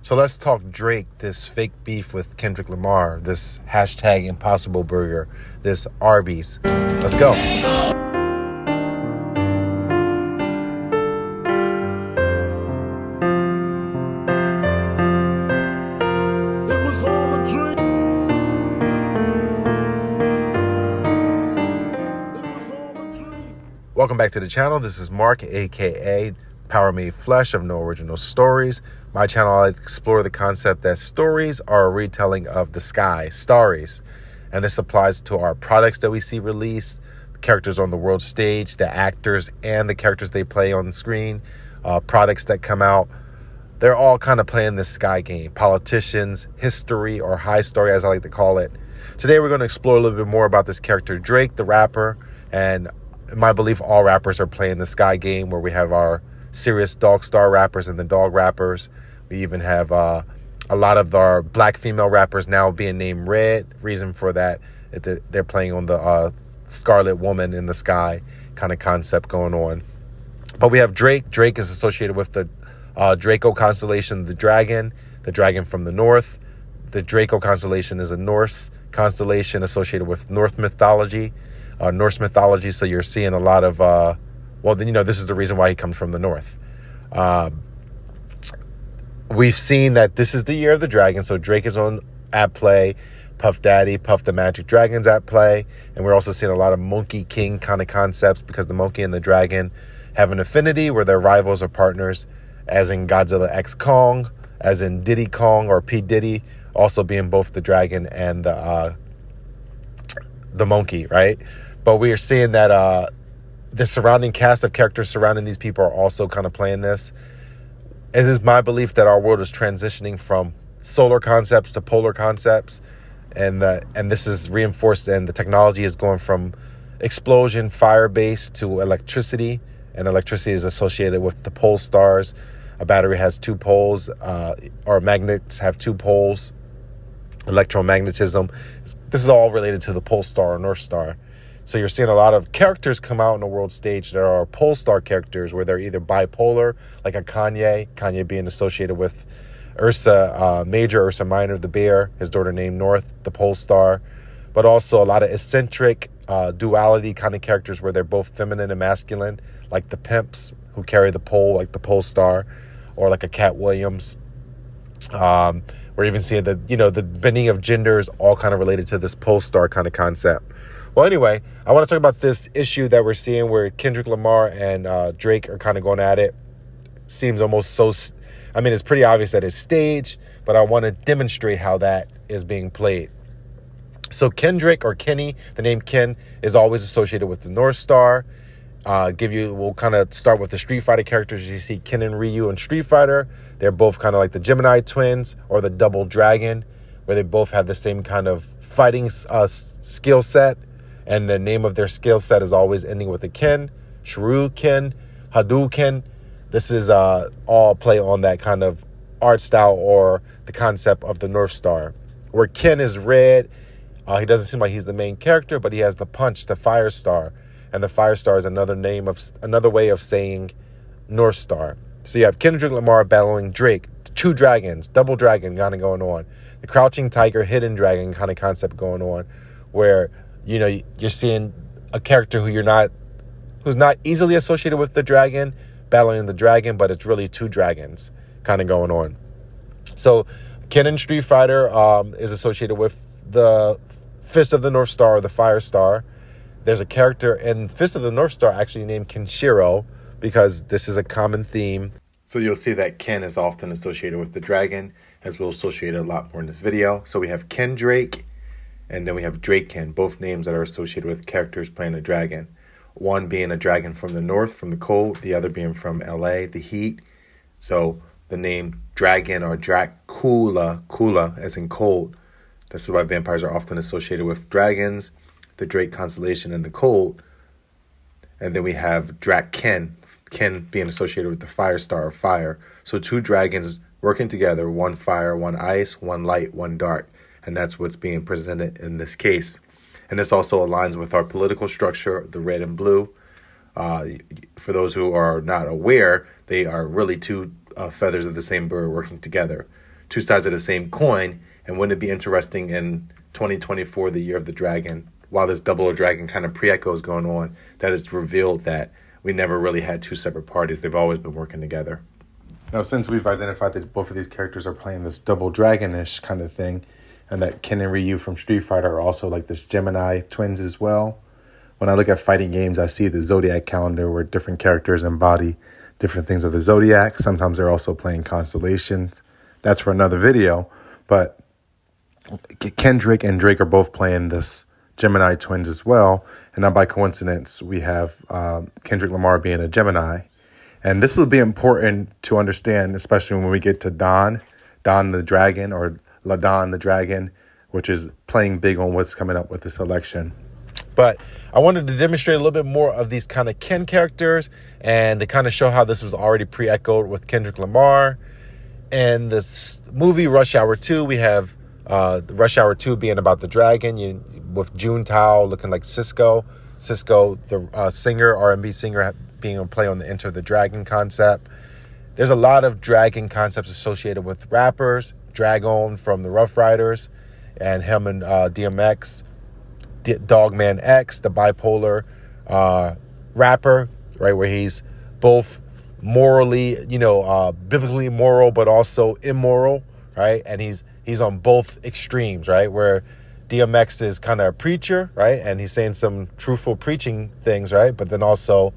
So let's talk Drake, this fake beef with Kendrick Lamar, this hashtag Impossible Burger, this Arby's. Let's go. Welcome back to the channel. This is Mark, aka Power Made Flesh of No Original Stories. My channel, I explore the concept that stories are a retelling of the sky, stories. And this applies to our products that we see released, characters on the world stage, the actors and the characters they play on the screen, products that come out. They're all kind of playing this sky game. Politicians, history, or high story, as I like to call it. Today, we're going to explore a little bit more about this character, Drake, the rapper. And in my belief, all rappers are playing the sky game, where we have our serious dog star rappers and the dog rappers. We even have a lot of our black female rappers now being named Red. Reason for that, they're playing on the Scarlet Woman in the sky kind of concept going on. But we have Drake. Drake is associated with the Draco constellation, the dragon from the north. The Draco constellation is a Norse constellation associated with Norse mythology. So you're seeing a lot of, this is the reason why he comes from the north. We've seen that this is the year of the dragon, so Drake is at play. Puff Daddy, Puff the Magic Dragon's at play. And we're also seeing a lot of Monkey King kind of concepts, because the monkey and the dragon have an affinity where they're rivals or partners, as in Godzilla X Kong, as in Diddy Kong or P. Diddy, also being both the dragon and the monkey, right? But we are seeing that the surrounding cast of characters surrounding these people are also kind of playing this. It is my belief that our world is transitioning from solar concepts to polar concepts. And this is reinforced, and the technology is going from explosion, fire-based, to electricity. And electricity is associated with the pole stars. A battery has two poles, or magnets have two poles. Electromagnetism. This is all related to the pole star or North Star. So you're seeing a lot of characters come out on the world stage that are pole star characters, where they're either bipolar, like a Kanye being associated with Ursa Major, Ursa Minor, the bear, his daughter named North, the pole star. But also a lot of eccentric duality kind of characters, where they're both feminine and masculine, like the pimps who carry the pole, like the pole star, or like a Cat Williams. We're even seeing the bending of genders, all kind of related to this pole star kind of concept. Well, anyway, I want to talk about this issue that we're seeing where Kendrick Lamar and Drake are kind of going at it. Seems almost so, it's pretty obvious that it's staged, but I want to demonstrate how that is being played. So Kendrick, or Kenny, the name Ken, is always associated with the North Star. We'll kind of start with the Street Fighter characters. You see Ken and Ryu in Street Fighter. They're both kind of like the Gemini twins, or the Double Dragon, where they both have the same kind of fighting skill set. And the name of their skill set is always ending with a Ken, Shuriken, Hadouken. This is all play on that kind of art style, or the concept of the North Star. Where Ken is red, he doesn't seem like he's the main character, but he has the punch, the Fire Star. And the Fire Star is another way of saying North Star. So you have Kendrick Lamar battling Drake, two dragons, double dragon kind of going on. The Crouching Tiger, Hidden Dragon kind of concept going on, where you're seeing a character who's not easily associated with the dragon, battling the dragon, but it's really two dragons kind of going on. So Ken in Street Fighter is associated with the Fist of the North Star, or the Fire Star. There's a character in Fist of the North Star actually named Kenshiro, because this is a common theme. So you'll see that Ken is often associated with the dragon, as we'll associate it a lot more in this video. So we have Kendrake, and then we have Drakken, both names that are associated with characters playing a dragon. One being a dragon from the north, from the cold, the other being from LA, the heat. So the name dragon, or Dracula, Kula as in cold. This is why vampires are often associated with dragons, the Drake constellation, and the cold. And then we have Drakken, Ken being associated with the Fire Star, or fire. So two dragons working together, one fire, one ice, one light, one dark. And that's what's being presented in this case. And this also aligns with our political structure, the red and blue. For those who are not aware, they are really two feathers of the same bird working together. two sides of the same coin. And wouldn't it be interesting in 2024, the year of the dragon, while this double or dragon kind of pre-echo is going on, that it's revealed that we never really had two separate parties. They've always been working together. Now, since we've identified that both of these characters are playing this double dragonish kind of thing, and that Ken and Ryu from Street Fighter are also like this Gemini twins as well, when I look at fighting games, I see the Zodiac calendar where different characters embody different things of the Zodiac. Sometimes they're also playing constellations. That's for another video. But Kendrick and Drake are both playing this Gemini twins as well. And not by coincidence, we have Kendrick Lamar being a Gemini. And this will be important to understand, especially when we get to Don the Dragon, or LaDon the Dragon, which is playing big on what's coming up with this election. But I wanted to demonstrate a little bit more of these kind of Ken characters and to kind of show how this was already pre-echoed with Kendrick Lamar. And this movie, Rush Hour 2, we have Rush Hour 2 being about the dragon, with Juntao looking like Cisco. Cisco, the singer, R&B singer, being a play on the Enter the Dragon concept. There's a lot of dragon concepts associated with rappers. Dragon from the Rough Riders, and him and DMX. Dogman X, the bipolar rapper, right, where he's both morally, biblically moral, but also immoral, right? And he's on both extremes, right? Where DMX is kind of a preacher, right? And he's saying some truthful preaching things, right? But then also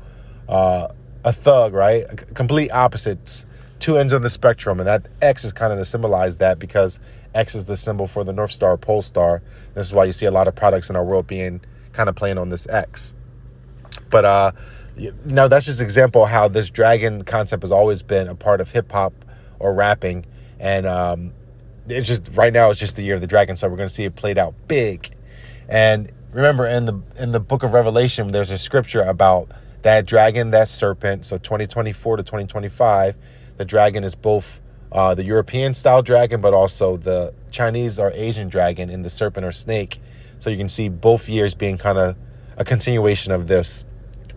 a thug, right? Complete opposites, two ends of the spectrum. And that X is kind of to symbolize that, because X is the symbol for the North Star, Pole Star. This is why you see a lot of products in our world being kind of playing on this X. But that's just an example of how this dragon concept has always been a part of hip hop or rapping. And it's just right now, it's just the year of the dragon, so we're going to see it played out big. And remember, in the book of Revelation, there's a scripture about that dragon, that serpent. So 2024 to 2025, the dragon is both the European style dragon, but also the Chinese or Asian dragon in the serpent or snake. So you can see both years being kind of a continuation of this.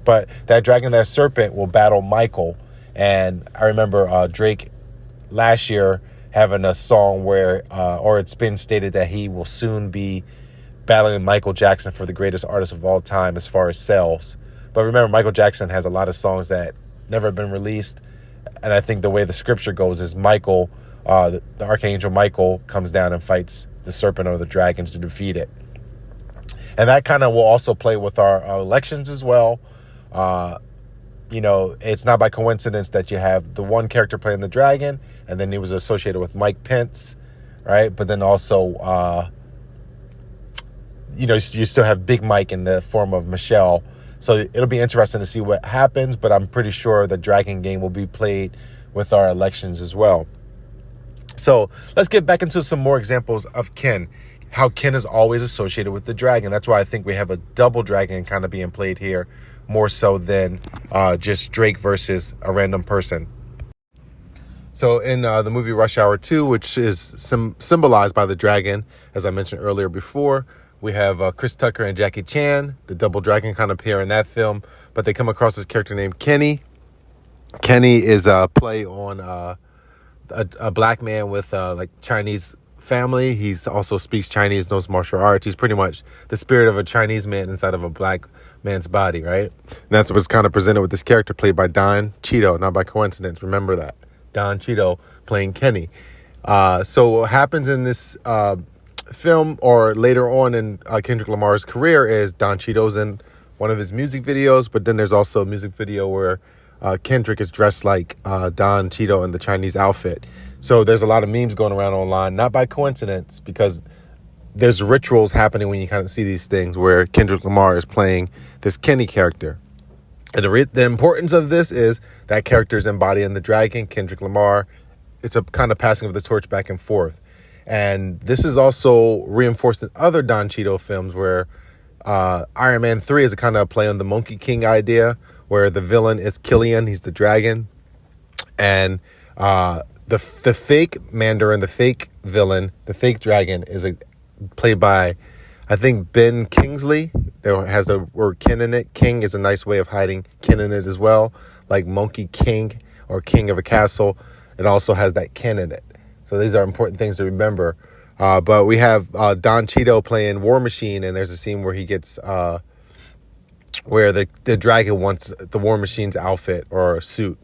But that dragon, that serpent, will battle Michael. And I remember Drake last year having a song where, or it's been stated that he will soon be battling Michael Jackson for the greatest artist of all time as far as sales. But remember, Michael Jackson has a lot of songs that never been released. And I think the way the scripture goes is Michael, the archangel Michael, comes down and fights the serpent or the dragons to defeat it. And that kind of will also play with our elections as well. It's not by coincidence that you have the one character playing the dragon, and then he was associated with Mike Pence, right? But then also, you still have Big Mike in the form of Michelle. So it'll be interesting to see what happens, but I'm pretty sure the dragon game will be played with our elections as well. So let's get back into some more examples of Ken, how Ken is always associated with the dragon. That's why I think we have a double dragon kind of being played here, more so than just Drake versus a random person. So in the movie Rush Hour 2, which is symbolized by the dragon, as I mentioned earlier before, we have Chris Tucker and Jackie Chan. The double dragon kind of appear in that film, but they come across this character named Kenny. Kenny is a play on a black man with like Chinese family. He's also speaks Chinese, knows martial arts. He's pretty much the spirit of a Chinese man inside of a black man's body, right? And that's what's kind of presented with this character played by Don Cheadle, not by coincidence. Remember that. Don Cheadle playing Kenny. So what happens in this film, or later on in Kendrick Lamar's career, is Don Cheadle's in one of his music videos, but then there's also a music video where Kendrick is dressed like Don Cheadle in the Chinese outfit. So there's a lot of memes going around online, not by coincidence, because there's rituals happening when you kind of see these things where Kendrick Lamar is playing this Kenny character. And the importance of this is that character is embodying the dragon, Kendrick Lamar. It's a kind of passing of the torch back and forth. And this is also reinforced in other Don Cheadle films where Iron Man 3 is a kind of play on the Monkey King idea, where the villain is Killian, he's the dragon. And the fake Mandarin, the fake villain, the fake dragon is played by, I think, Ben Kingsley. There has a word kin in it. King is a nice way of hiding kin in it as well, like Monkey King or King of a Castle. It also has that kin in it. So these are important things to remember. But we have Don Cheeto playing War Machine, and there's a scene where he gets where the dragon wants the War Machine's outfit or suit.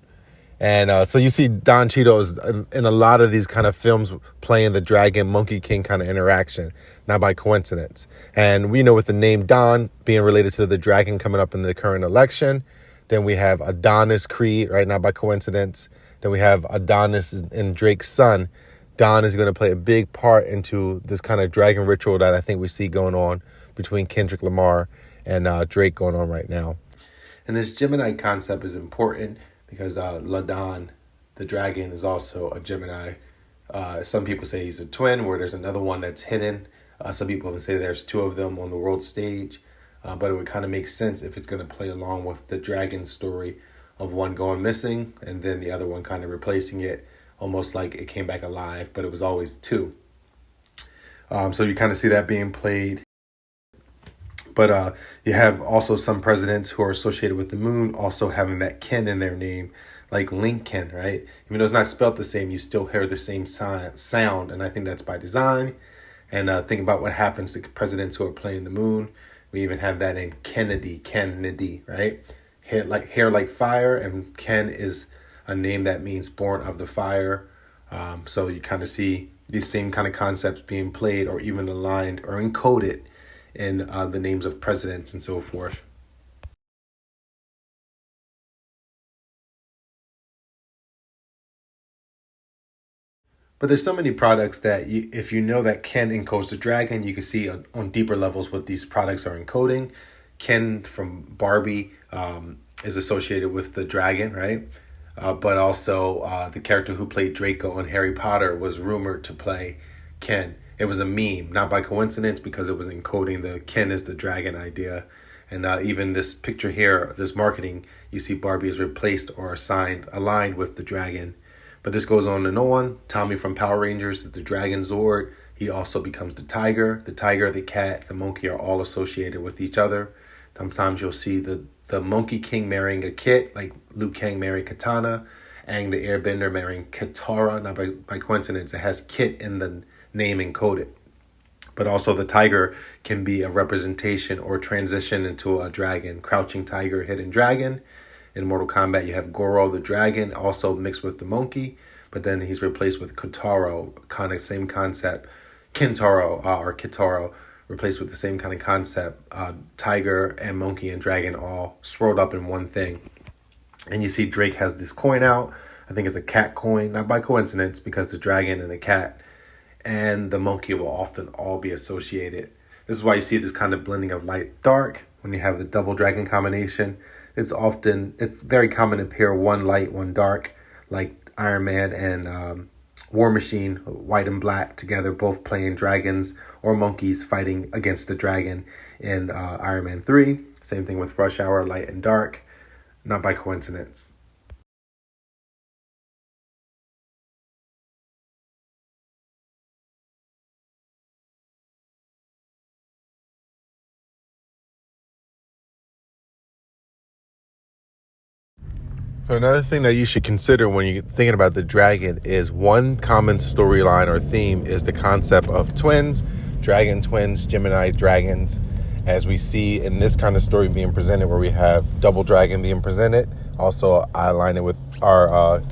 And so you see Don Cheeto in a lot of these kind of films playing the dragon Monkey King kind of interaction, not by coincidence. And we know with the name Don being related to the dragon coming up in the current election, then we have Adonis Creed, right? Not by coincidence. Then we have Adonis and Drake's son. Don is going to play a big part into this kind of dragon ritual that I think we see going on between Kendrick Lamar and Drake going on right now. And this Gemini concept is important because Ladon, the dragon, is also a Gemini. Some people say he's a twin, where there's another one that's hidden. Some people even say there's two of them on the world stage. But it would kind of make sense if it's going to play along with the dragon story of one going missing and then the other one kind of replacing it, almost like it came back alive, but it was always two. So you kind of see that being played. But you have also some presidents who are associated with the moon also having that Ken in their name, like Lincoln, right? Even though it's not spelled the same, you still hear the same sound, and I think that's by design. And think about what happens to presidents who are playing the moon. We even have that in Kennedy, right? Hair like fire, and Ken is a name that means born of the fire. So you kind of see these same kind of concepts being played or even aligned or encoded in the names of presidents and so forth. But there's so many products that if you know that Ken encodes the dragon, you can see on deeper levels what these products are encoding. Ken from Barbie is associated with the dragon, right? But also the character who played Draco in Harry Potter was rumored to play Ken. It was a meme, not by coincidence, because it was encoding the Ken is the dragon idea. And even this picture here, this marketing, you see Barbie is replaced or aligned with the dragon. But this goes on and on. Tommy from Power Rangers is the Dragon Zord. He also becomes the tiger. The tiger, the cat, the monkey are all associated with each other. Sometimes you'll see the Monkey King marrying a Kit, like Liu Kang marrying Katana, and the Airbender marrying Katara. Not by coincidence, it has Kit in the name encoded. But also the tiger can be a representation or transition into a dragon. Crouching Tiger, Hidden Dragon. In Mortal Kombat, you have Goro the dragon, also mixed with the monkey, but then he's replaced with Kotaro, kind of same concept. Kintaro or Kitaro, replaced with the same kind of concept. Tiger and monkey and dragon all swirled up in one thing. And you see Drake has this coin out. I think it's a cat coin, not by coincidence, because the dragon and the cat and the monkey will often all be associated. This is why you see this kind of blending of light dark when you have the double dragon combination. It's very common to pair one light, one dark, like Iron Man and War Machine, white and black together, both playing dragons or monkeys fighting against the dragon in Iron Man 3. Same thing with Rush Hour, light and dark, not by coincidence. So another thing that you should consider when you're thinking about the dragon is one common storyline or theme is the concept of twins, dragon twins, Gemini dragons, as we see in this kind of story being presented where we have double dragon being presented. Also, I align it with our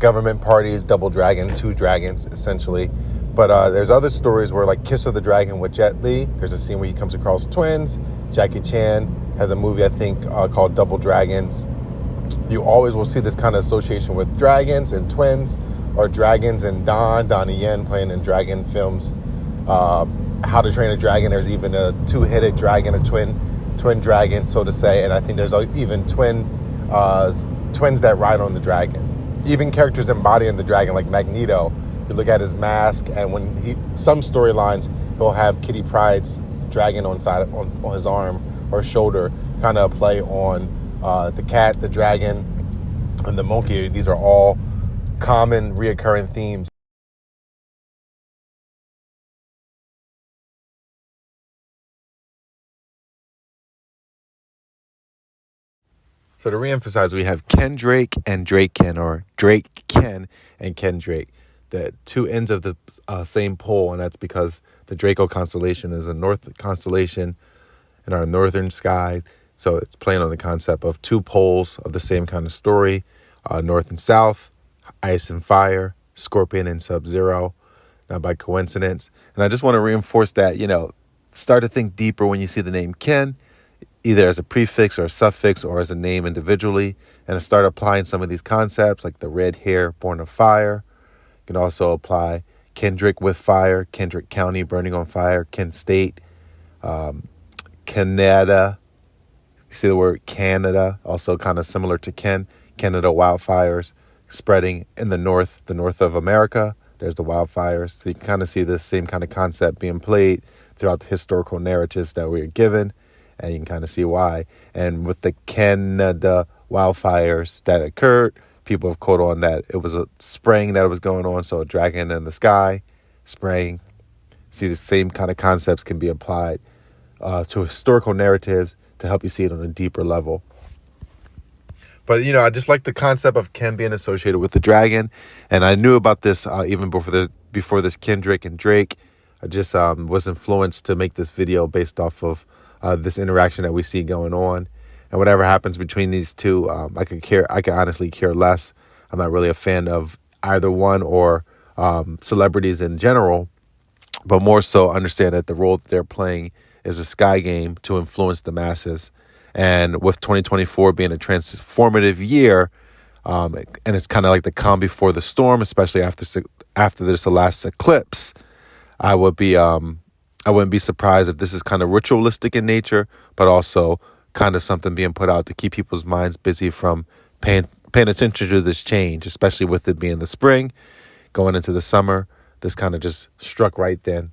government parties, double dragon, two dragons, essentially. But there's other stories where, like Kiss of the Dragon with Jet Li, there's a scene where he comes across twins. Jackie Chan has a movie, I think, called Double Dragons. You always will see this kind of association with dragons and twins, or dragons and Donnie Yen playing in dragon films. How to Train a Dragon, there's even a two-headed dragon, a twin dragon, so to say. And I think there's even twins that ride on the dragon. Even characters embodying the dragon, like Magneto. You look at his mask, and when some storylines, he'll have Kitty Pryde's dragon on his arm or shoulder, kind of play on the cat, the dragon, and the monkey. These are all common reoccurring themes. So to reemphasize, we have Kendrake and Draken, or Drake Ken and Kendrick. the two ends of the same pole, and that's because the Draco constellation is a north constellation in our northern sky. So it's playing on the concept of two poles of the same kind of story, north and south, ice and fire, scorpion and sub-zero, not by coincidence. And I just want to reinforce that, start to think deeper when you see the name Ken, either as a prefix or a suffix or as a name individually, and start applying some of these concepts like the red hair born of fire. You can also apply Kendrick with fire, Kendrick County burning on fire, Kent State, Canada. You see the word Canada, also kind of similar to Canada wildfires spreading in the north of America. There's the wildfires. So you can kind of see this same kind of concept being played throughout the historical narratives that we are given, and you can kind of see why. And with the Canada wildfires that occurred, people have quoted on that it was a spraying that was going on, so a dragon in the sky spraying. See, the same kind of concepts can be applied to historical narratives to help you see it on a deeper level. But, I just like the concept of Ken being associated with the dragon. And I knew about this even before this Kendrick and Drake. I just was influenced to make this video based off of this interaction that we see going on. And whatever happens between these two, I can honestly care less. I'm not really a fan of either one or celebrities in general, but more so understand that the role that they're playing is a sky game to influence the masses. And with 2024 being a transformative year, and it's kind of like the calm before the storm, especially after this last eclipse, I wouldn't be surprised if this is kind of ritualistic in nature, but also kind of something being put out to keep people's minds busy from paying attention to this change, especially with it being the spring, going into the summer. This kind of just struck right then.